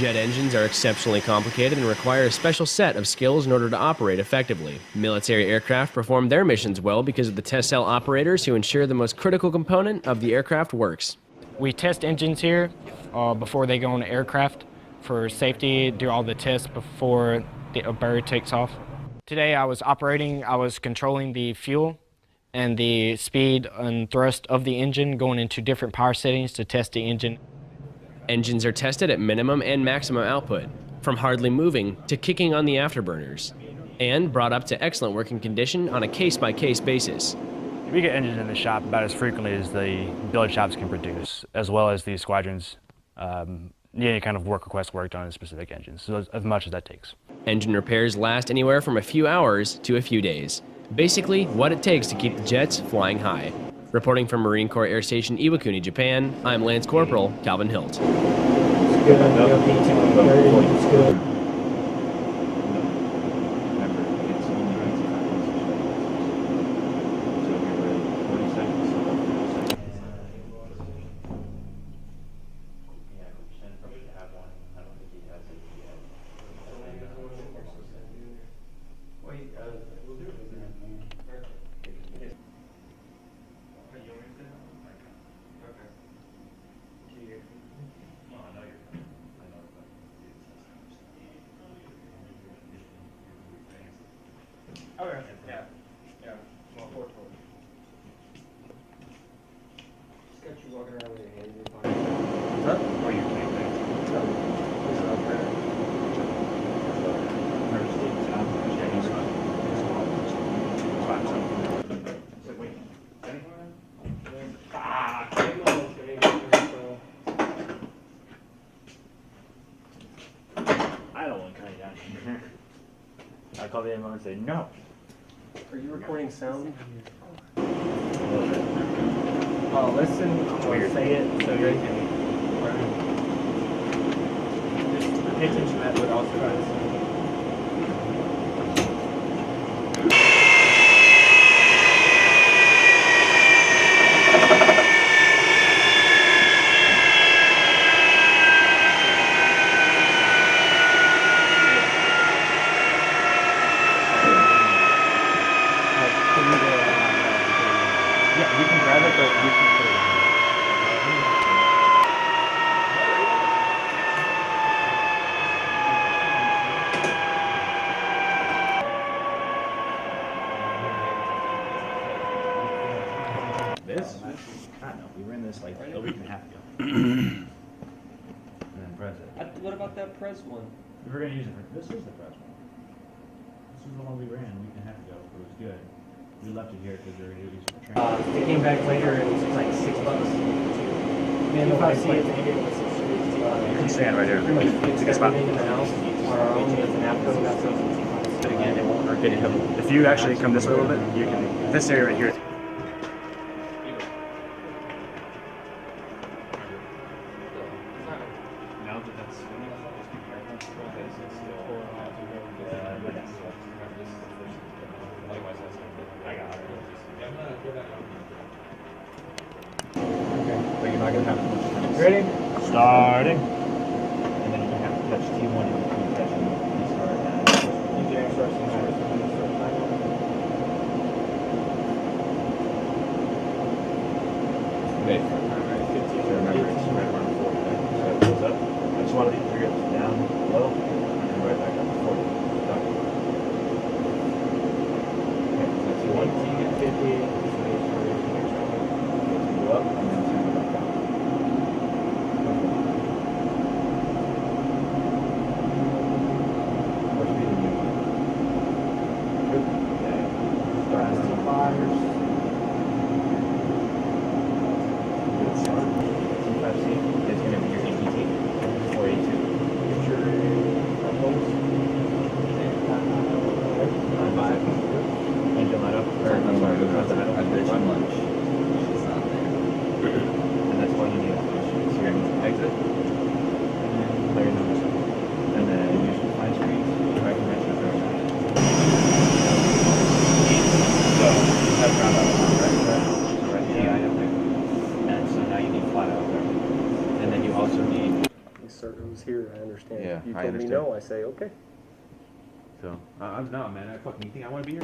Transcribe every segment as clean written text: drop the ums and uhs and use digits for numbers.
Jet engines are exceptionally complicated and require a special set of skills in order to operate effectively. Military aircraft perform their missions well because of the test cell operators who ensure the most critical component of the aircraft works. We test engines here before they go on the aircraft for safety, do all the tests before a bird takes off. Today I was controlling the fuel and the speed and thrust of the engine, going into different power settings to test the engine. Engines are tested at minimum and maximum output, from hardly moving to kicking on the afterburners, and brought up to excellent working condition on a case-by-case basis. We get engines in the shop about as frequently as the billet shops can produce, as well as the squadrons need any kind of work request worked on a specific engine, so as much as that takes. Engine repairs last anywhere from a few hours to a few days. Basically, what it takes to keep the jets flying high. Reporting from Marine Corps Air Station Iwakuni, Japan, I'm Lance Corporal Calvin Hilt. I call the ambulance and say, no. Are you recording sound? Oh, listen, I'm going to say it so you can just pay attention to that, but also listen. This? I don't know. We ran this like a week and a half ago. And then press it. What about that press one? We were going to use it for, this is the press one. This is the one we ran a week and a half ago. It was good. We left it here because we were going to use it for training. They came back later and it was like $6. Man, if I see it, You can stand right here. It's a good spot. in the house, our own as an APCO, that's something. But again, it won't hurt getting him. If you actually come this way a little bit, you can, this area right here. Ready? Starting. And then you have to touch T1 and you can touch restart. Wait. I just want to bring it down low and right back up to 40. Okay, so that's 1. Go up and then turn it back down. What's the new one? Good. Yeah. Start to fires. Good start. was here, I understand. Yeah, You I told me understand. no, I say, okay. So, I'm not, man. I fucking, you think I want to be here?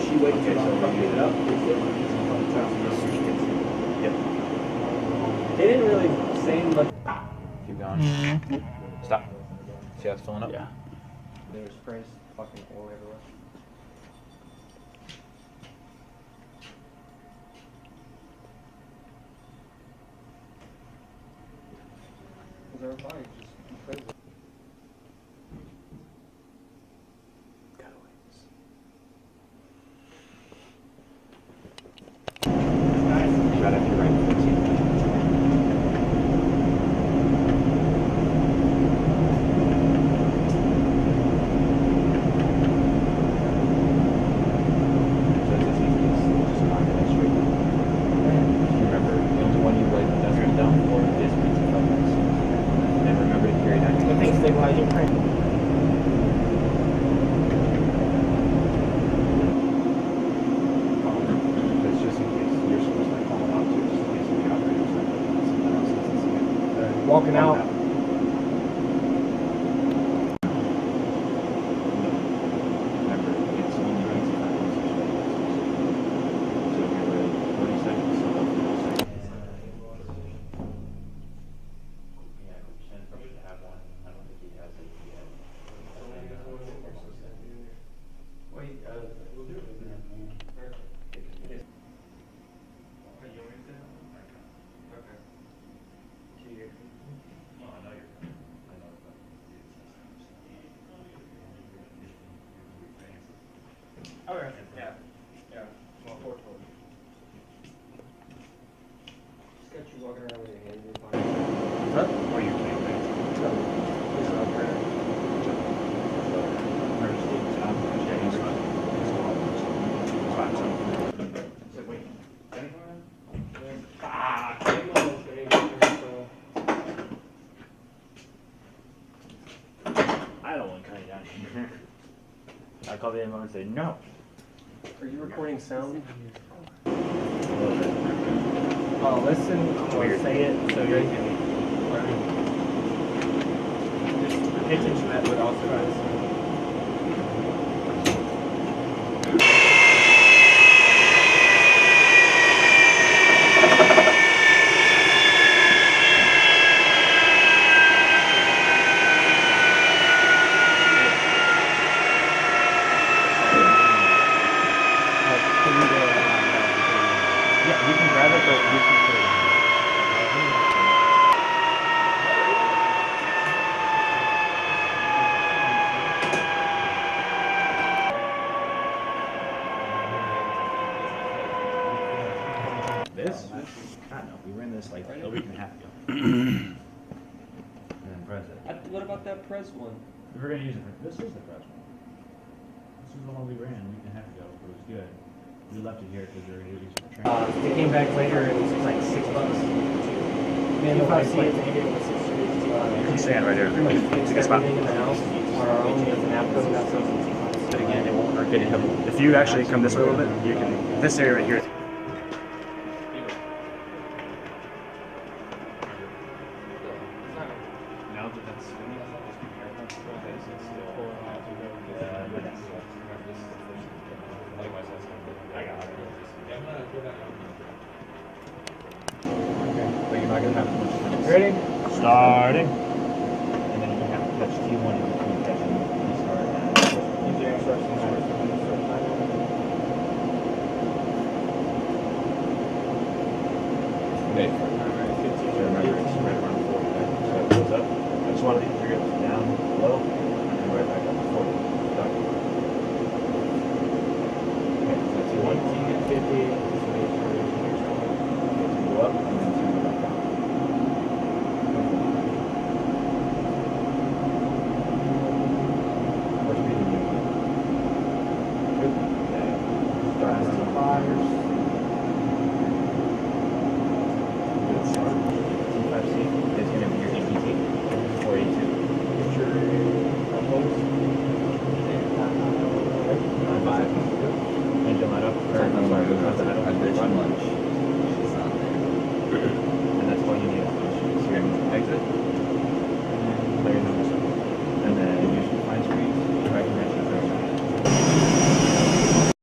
She waited too long to fuck it up. Yep. They didn't really say much. Keep going. Stop. See how it's filling up? Yeah. There was sprays, fucking oil everywhere. Is there a fire? Just crazy. Right after right. Walking out. Oh, yeah. Yeah. Well, 420. Just got you walking around with your hands in your pocket. Huh? Or your campaign. I don't want to cut it down here. I call the ambulance and say no. Are you recording sound? Oh, listen. Weird. Say it so you can just pay attention to that, but also listen. Yeah, you can grab it, but you can put it on. This? I don't know. We ran this like a week and a half ago. And then press it. What about that press one? We're going to use it for This is the fresh one. This is the one we ran a week and a half ago. It was good. We left it here because they were using it for training. They came back later and it was like $6. Man, if I see it, they gave it You stand right there. It's a good spot. everything in the house, our own, as an apple, that's something. But again, it won't hurt getting him. If you actually come this way a little bit, you can. This area right here. Now that that's spinning, just be careful because it's still. Otherwise, that's going to. I got it. But you're not going to have much. Ready? Starting. And then you have to touch T1 in between catching restart and Use your instructions. Okay. So remember, it's right around 40. So it goes up. I just want to